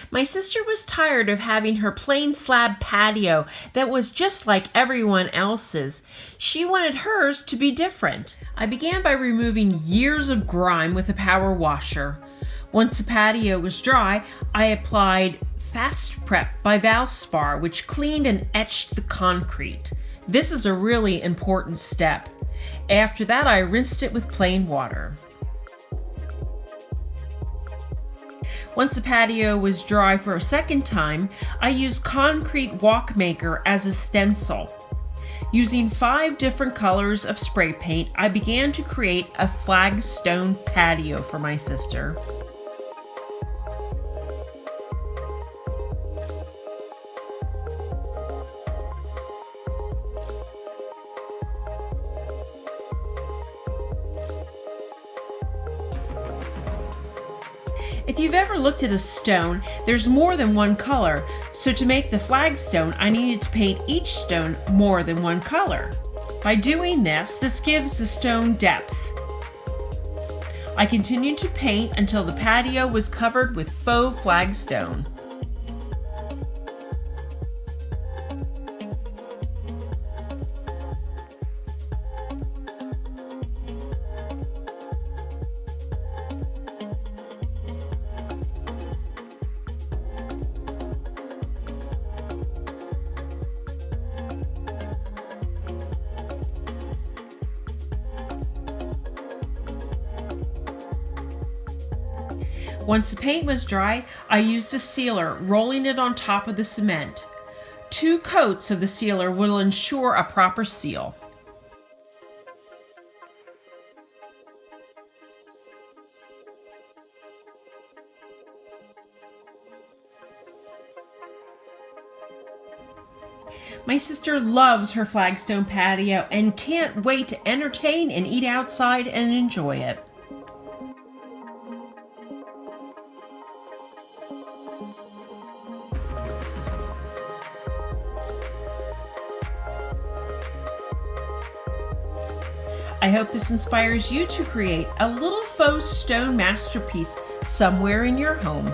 My sister was tired of having her plain slab patio that was just like everyone else's. She wanted hers to be different. I began by removing years of grime with a power washer. Once the patio was dry, I applied Fast Prep by Valspar, which cleaned and etched the concrete. This is a really important step. After that, I rinsed it with plain water. Once the patio was dry for a second time, I used Concrete Walk Maker as a stencil. Using 5 different colors of spray paint, I began to create a flagstone patio for my sister. If you've ever looked at a stone, there's more than one color, so to make the flagstone, I needed to paint each stone more than one color. By doing this gives the stone depth. I continued to paint until the patio was covered with faux flagstone. Once the paint was dry, I used a sealer, rolling it on top of the cement. 2 coats of the sealer will ensure a proper seal. My sister loves her flagstone patio and can't wait to entertain and eat outside and enjoy it. I hope this inspires you to create a little faux stone masterpiece somewhere in your home.